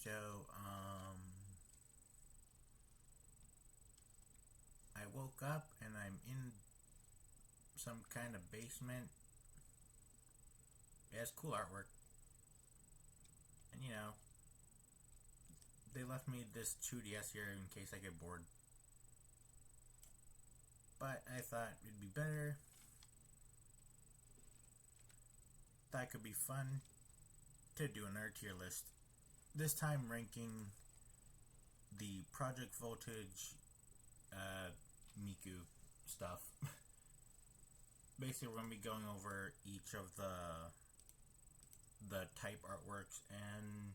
So, I woke up and I'm in some kind of basement. It has cool artwork. And you know, they left me this 2DS here in case I get bored. But I thought it'd be better. Thought it could be fun to do another tier list. This time ranking the Project Voltage Miku stuff. Basically, we're going to be going over each of the type artworks, and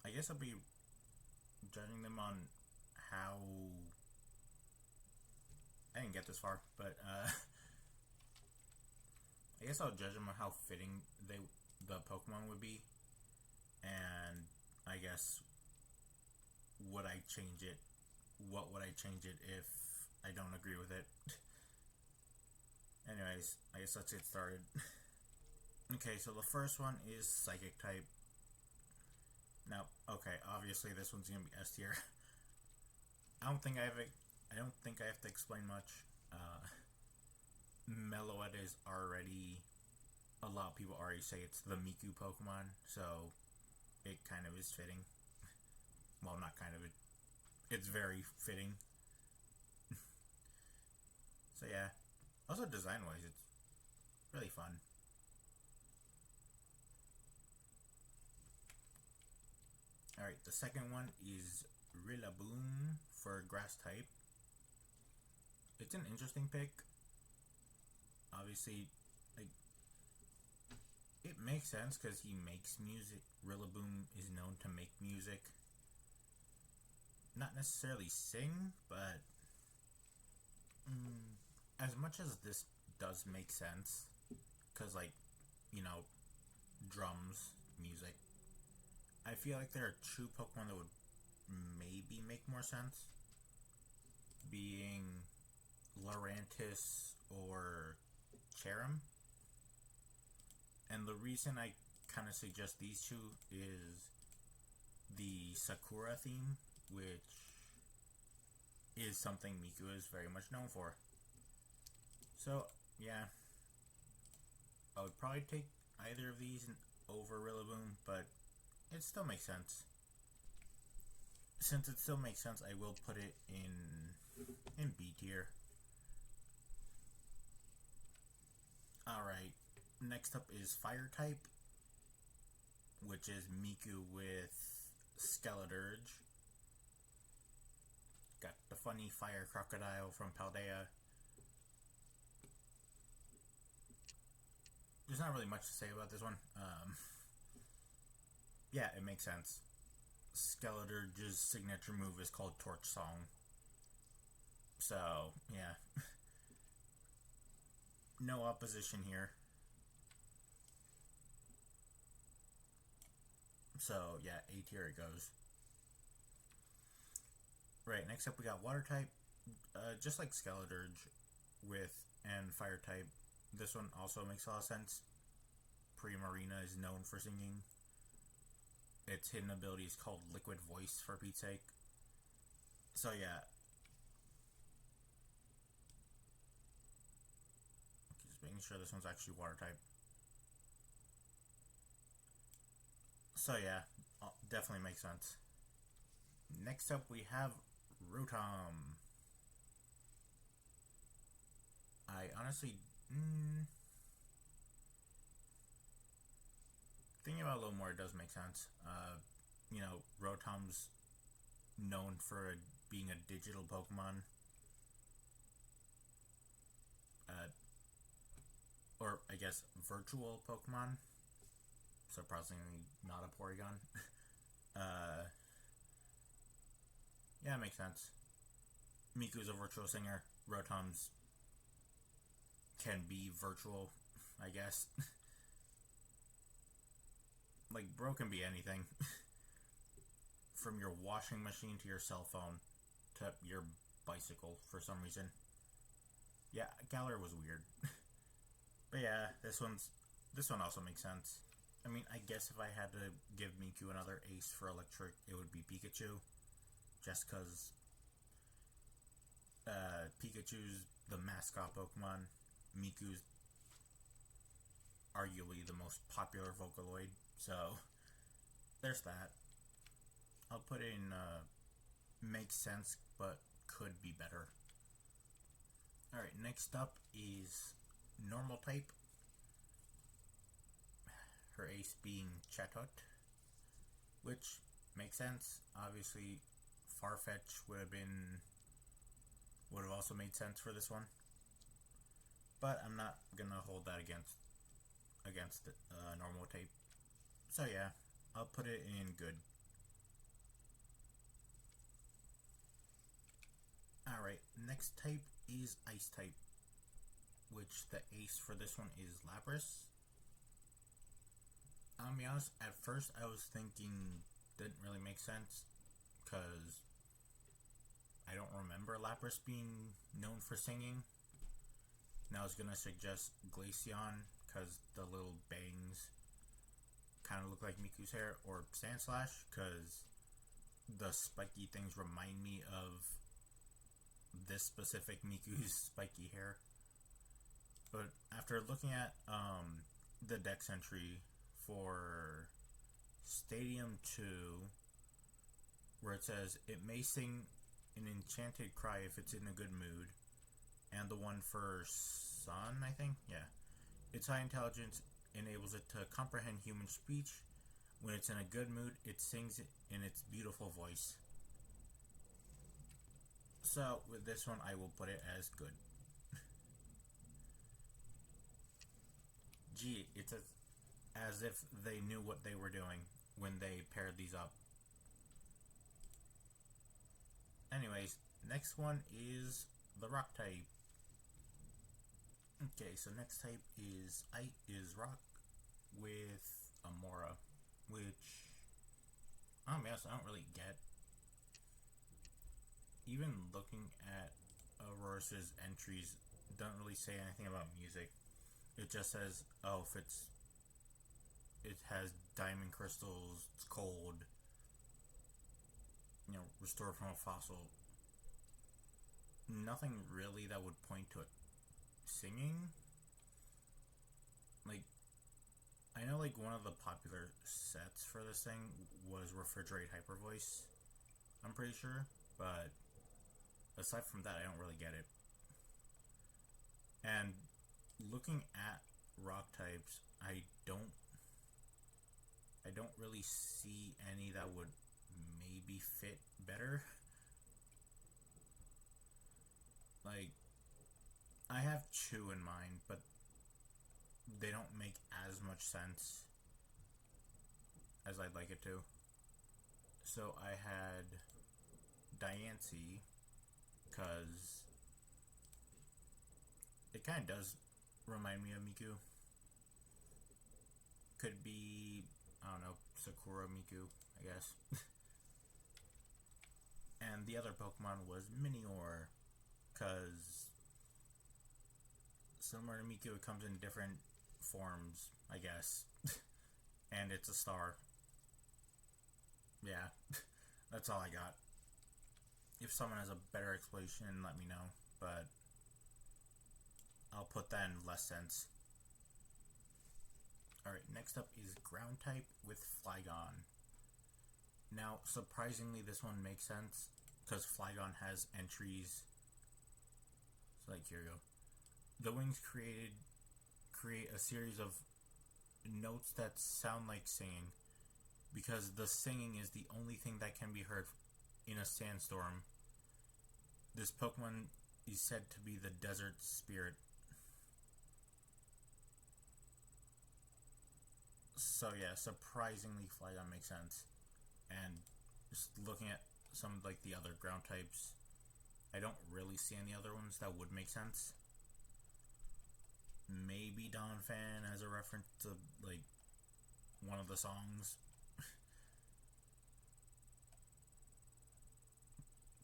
I guess I'll be judging them on how... I didn't get this far, but I guess I'll judge them on how fitting the Pokemon would be, and I guess would I change it? What would I change it if I don't agree with it? Anyways, I guess let's get started. Okay, so the first one is Psychic type. Now, okay, obviously this one's gonna be S tier. I don't think I have to explain much. Meloetta is already... A lot of people already say it's the Miku Pokemon, so it kind of is fitting. Well, not kind of. It's very fitting. So yeah. Also, design-wise, it's really fun. Alright, the second one is Rillaboom for Grass type. It's an interesting pick. Obviously, like, it makes sense because he makes music. Rillaboom is known to make music. Not necessarily sing, but as much as this does make sense, because, like, you know, drums, music, I feel like there are two Pokemon that would maybe make more sense, being Lurantis or Cherim. And the reason I kind of suggest these two is the Sakura theme, which is something Miku is very much known for. So, yeah. I would probably take either of these over Rillaboom, but it still makes sense. Since it still makes sense, I will put it in B tier. Alright, next up is Fire type, which is Miku with Skeleturge. Got the funny fire crocodile from Paldea. There's not really much to say about this one. Yeah, it makes sense. Skeleturge's signature move is called Torch Song. So, yeah. No opposition here. So, yeah, A tier it goes. Right, next up we got Water type. Just like Skeleturge and Fire type, this one also makes a lot of sense. Primarina is known for singing. Its hidden ability is called Liquid Voice, for Pete's sake. So yeah. Just making sure this one's actually Water type. So yeah, definitely makes sense. Next up we have Rotom. I honestly... thinking about it a little more, it does make sense. You know, Rotom's known for being a digital Pokemon. Or, I guess, virtual Pokemon. Surprisingly, not a Porygon. Yeah, it makes sense. Miku's a virtual singer. Rotom's can be virtual, I guess. Like, bro can be anything. From your washing machine to your cell phone to your bicycle for some reason. Yeah, Galar was weird. But yeah, this one also makes sense. I mean, I guess if I had to give Miku another ace for electric, it would be Pikachu. Just because Pikachu's the mascot Pokemon. Miku's arguably the most popular Vocaloid. So, there's that. I'll put in makes sense, but could be better. Alright, next up is normal type. Her ace being Chatot, which makes sense. Obviously, Farfetch would have also made sense for this one, but I'm not gonna hold that against the normal type. So yeah, I'll put it in good. Alright, next type is ice type, which the ace for this one is Lapras. I'll be honest, at first I was thinking didn't really make sense, because I don't remember Lapras being known for singing. And I was gonna suggest Glaceon, because the little bangs kind of look like Miku's hair, or Sandslash, because the spiky things remind me of this specific Miku's spiky hair. But after looking at the dex entry for Stadium 2, where it says it may sing an enchanted cry if it's in a good mood, and the one for Sun, I think, yeah, its high intelligence enables it to comprehend human speech. When it's in a good mood, it sings in its beautiful voice. So with this one, I will put it as good. Gee, it's as if they knew what they were doing when they paired these up. Anyways, next one is the rock type. Okay, so next type is rock with Omori, which I don't really get. Even looking at Aurora's entries, don't really say anything about music. It just says, oh, if it has diamond crystals, it's cold, restored from a fossil. Nothing really that would point to it singing. Like, I know one of the popular sets for this thing was Refrigerate Hyper Voice, I'm pretty sure, but aside from that, I don't really get it. And looking at rock types, I don't really see any that would maybe fit better. I have Chew in mind, but they don't make as much sense as I'd like it to. So I had Diancie, because it kind of does remind me of Miku. Could be, I don't know, Sakura Miku, I guess. And the other Pokemon was Minior, because similar to Miku, it comes in different forms, I guess. And it's a star. Yeah, that's all I got. If someone has a better explanation, let me know, but I'll put that in less sense. Alright, next up is ground type with Flygon. Now, surprisingly, this one makes sense, because Flygon has entries. So, here we go. The wings create a series of notes that sound like singing, because the singing is the only thing that can be heard in a sandstorm. This Pokemon is said to be the desert spirit. So yeah, surprisingly Flygon makes sense. And just looking at some of the other ground types, I don't really see any other ones that would make sense. Maybe Donphan as a reference to one of the songs.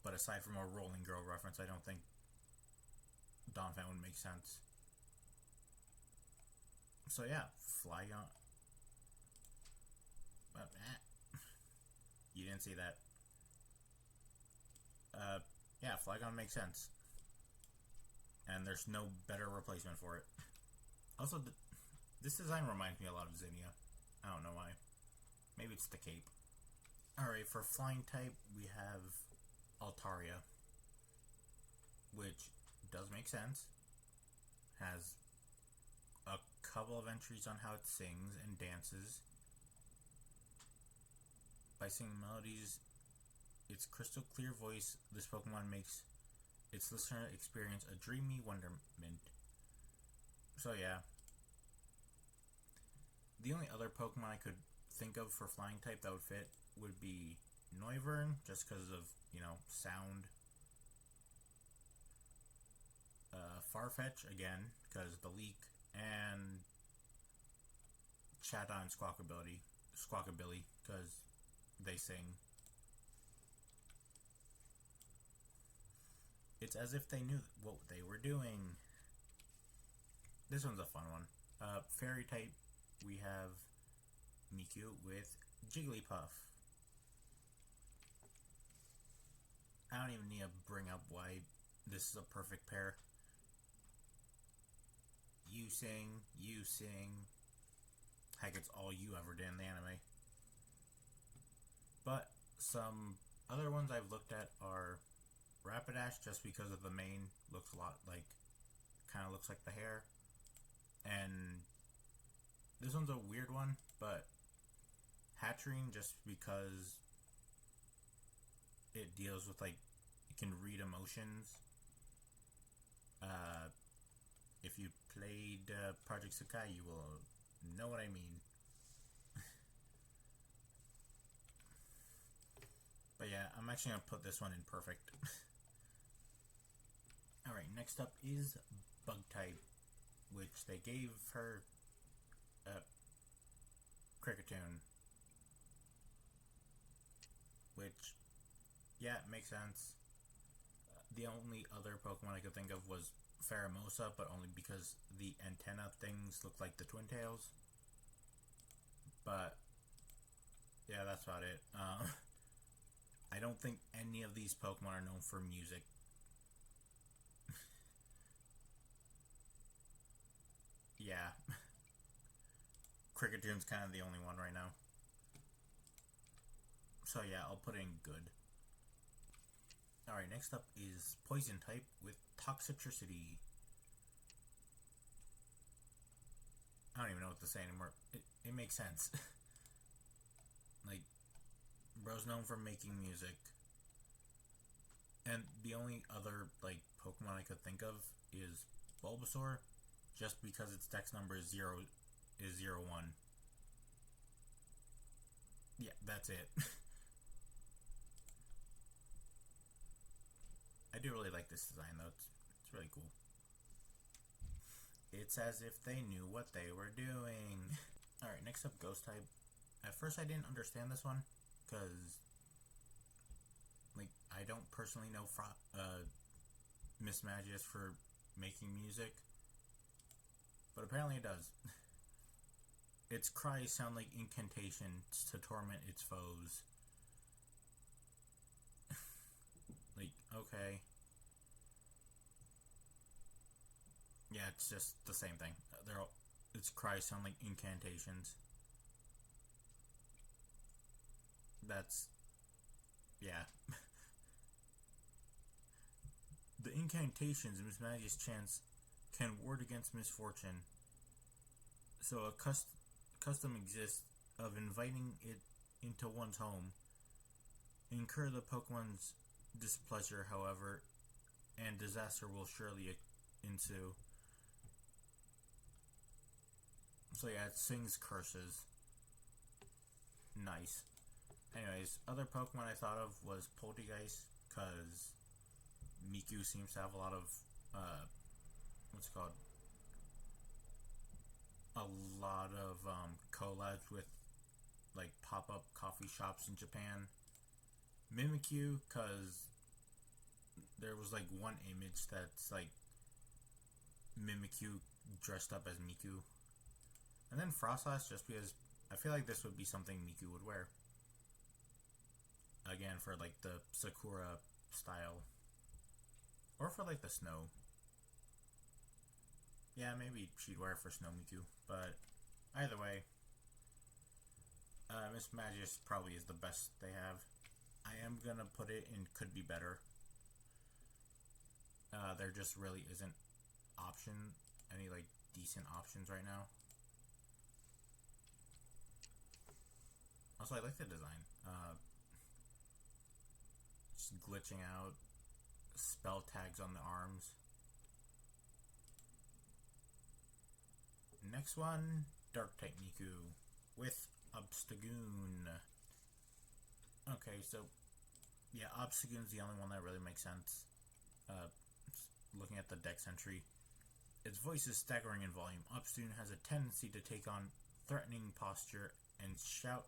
But aside from a Rolling Girl reference, I don't think Donphan would make sense. So yeah, Flygon. You didn't see that. Yeah, Flygon makes sense. And there's no better replacement for it. Also, this design reminds me a lot of Zinnia. I don't know why. Maybe it's the cape. Alright, for flying type, we have Altaria, which does make sense. Has a couple of entries on how it sings and dances. By singing melodies, its crystal clear voice, this Pokemon makes its listener experience a dreamy wonderment. So yeah. The only other Pokemon I could think of for flying type that would fit would be Noivern, just because of, sound. Farfetch, again, because the leak, and Chatot and Squawkabilly, because they sing. It's as if they knew what they were doing. This one's a fun one. Fairy type, we have Miku with Jigglypuff. I don't even need to bring up why this is a perfect pair. You sing. Heck, it's all you ever did in the anime. But some other ones I've looked at are Rapidash, just because of the mane, looks a lot like, kind of looks like the hair. And this one's a weird one, but Hatterene, just because it deals with, it can read emotions. If you played Project Sakai, you will know what I mean. But yeah, I'm actually going to put this one in perfect. Alright, next up is Bug type, which they gave her Kricketune. Which, yeah, it makes sense. The only other Pokemon I could think of was Pheromosa, but only because the antenna things look like the Twin Tails. But yeah, that's about it. I don't think any of these Pokemon are known for music. Yeah. Kricketune's kind of the only one right now. So yeah, I'll put in good. Alright, next up is Poison type with Toxicity. I don't even know what to say anymore. It makes sense. Bro's known for making music. And the only other, Pokemon I could think of is Bulbasaur, just because its dex number is 01. Yeah, that's it. I do really like this design, though. It's really cool. It's as if they knew what they were doing. Alright, next up, Ghost type. At first I didn't understand this one, because I don't personally know Mismagius for making music, but apparently it does. Its cries sound like incantations to torment its foes. Okay. Yeah, it's just the same thing. Its cries sound like incantations. Yeah. The incantations Mismagius chants can ward against misfortune. So a custom exists of inviting it into one's home. Incur the Pokemon's displeasure, however, and disaster will surely ensue. So yeah, it sings curses. Nice. Anyways, other Pokemon I thought of was Poltergeist, because Miku seems to have a lot of, a lot of collabs with, pop-up coffee shops in Japan. Mimikyu, because there was, one image that's, Mimikyu dressed up as Miku. And then Frostlass, just because I feel like this would be something Miku would wear. Again, for like the Sakura style. Or for like the snow. Yeah, maybe she'd wear it for Snow Miku. But either way, Mismagius probably is the best they have. I am gonna put it in could be better. There just really isn't any like decent options right now. Also, I like the design. Just glitching out, spell tags on the arms. Next one, Dark type Miku with Obstagoon. Okay, so yeah, Obstagoon's the only one that really makes sense. Looking at the dex entry, its voice is staggering in volume. Obstagoon has a tendency to take on threatening posture and shout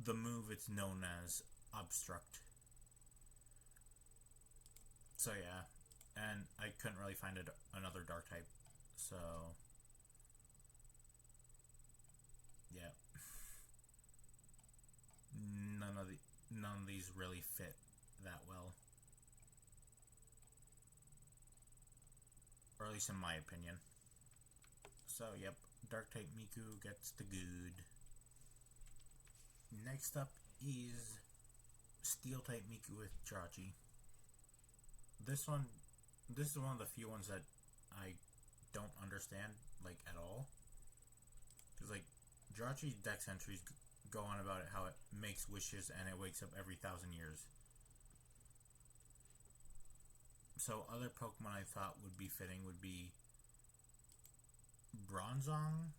the move it's known as Obstruct. So yeah, and I couldn't really find another dark type, so yeah, none of these really fit that well, or at least in my opinion. So yep, dark type Miku gets the good. Next up is Steel type Miku with Jirachi. This is one of the few ones that I don't understand, like, at all. Because, like, Jirachi's dex entries go on about it, how it makes wishes and it wakes up every 1,000 years. So, other Pokemon I thought would be fitting would be Bronzong,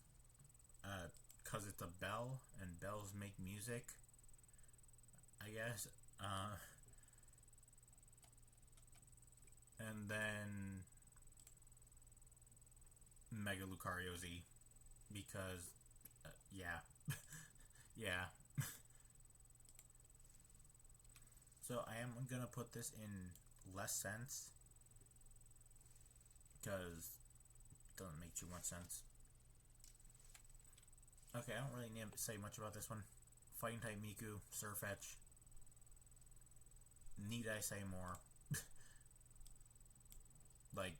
because it's a bell, and bells make music, I guess. And then Mega Lucario Z, because yeah. Yeah. So I am gonna put this in less sense, because it doesn't make too much sense. Okay, I don't really need to say much about this one. Fighting type Miku, Surfetch. Need I say more? Like,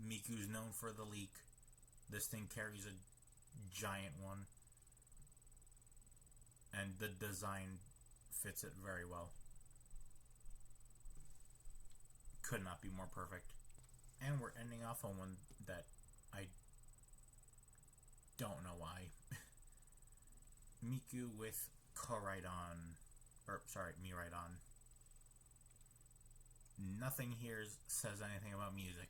Miku's known for the leak. This thing carries a giant one. And the design fits it very well. Could not be more perfect. And we're ending off on one that I don't know why. Miku with Koraidon. Miraidon. Nothing here says anything about music.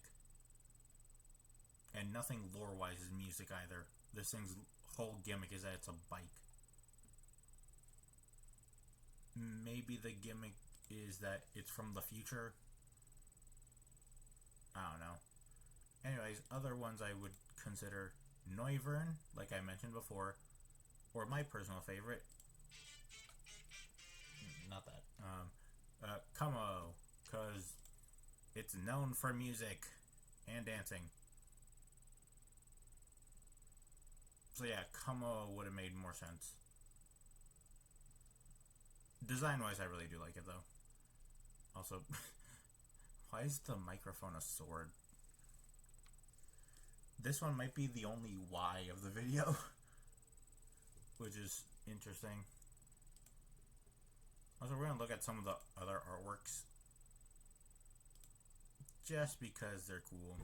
And nothing lore-wise is music either. This thing's whole gimmick is that it's a bike. Maybe the gimmick is that it's from the future. I don't know. Anyways, other ones I would consider Noivern, like I mentioned before, or my personal favorite. Not that. Como, because it's known for music and dancing. So yeah, Como would have made more sense. Design-wise, I really do like it, though. Also, why is the microphone a sword? This one might be the only Y of the video, which is interesting. Also, we're going to look at some of the other artworks, just because they're cool.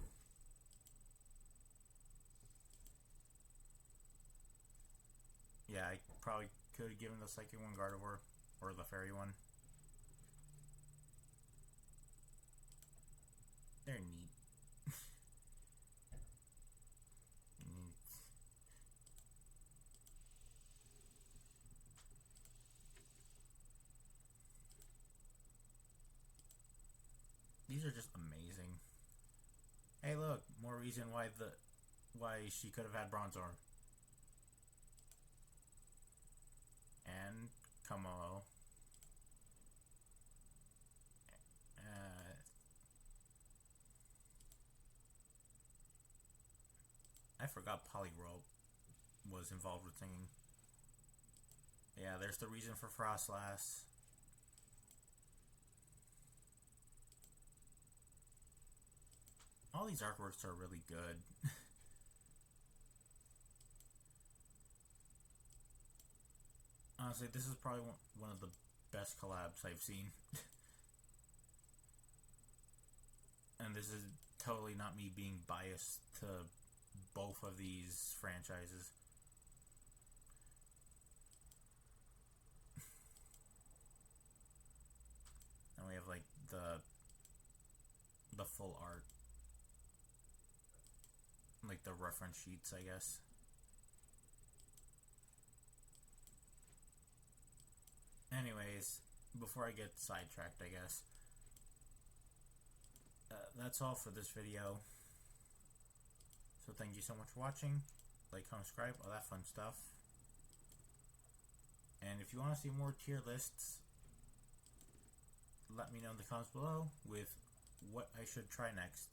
Yeah, I probably could have given the second one Gardevoir, or the fairy one. They're neat. These are just amazing. Hey, look, more reason why she could have had Bronzor. And Como. forgot Polyworld was involved with singing. Yeah, there's the reason for Frostlass. All these artworks are really good. Honestly, this is probably one of the best collabs I've seen. And this is totally not me being biased to both of these franchises. And we have like the full art. Like the reference sheets, I guess. Anyways, before I get sidetracked, I guess, that's all for this video. So thank you so much for watching. Like, comment, subscribe, all that fun stuff. And if you want to see more tier lists, let me know in the comments below with what I should try next.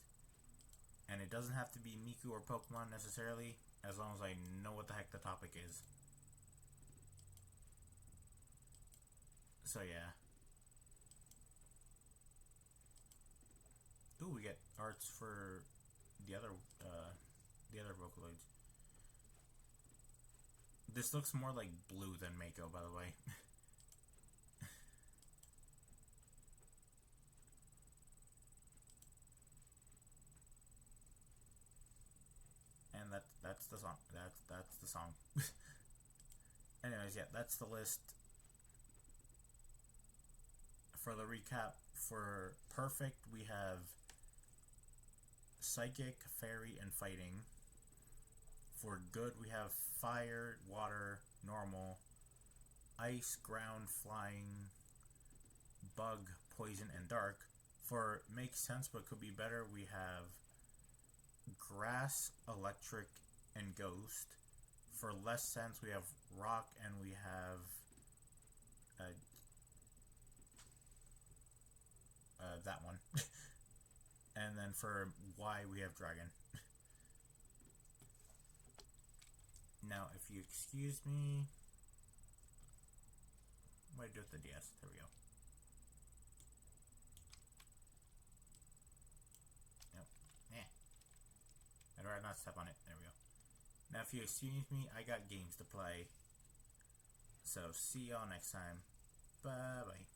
And it doesn't have to be Miku or Pokemon necessarily, as long as I know what the heck the topic is. So yeah. Ooh, we get arts for the other Vocaloids. This looks more like blue than Mako, by the way. And that's the song. That's the song. Anyways, yeah, that's the list. For the recap, for Perfect, we have Psychic, Fairy, and Fighting. For Good, we have Fire, Water, Normal, Ice, Ground, Flying, Bug, Poison, and Dark. For Makes Sense but Could Be Better, we have Grass, Electric, and Ghost. For Less Sense, we have Rock, and we have that one. And then for Y, we have Dragon. Now, if you excuse me, what do I do with the DS? There we go. Nope. I'd rather not step on it. There we go. Now, if you excuse me, I got games to play. So, see y'all next time. Bye-bye.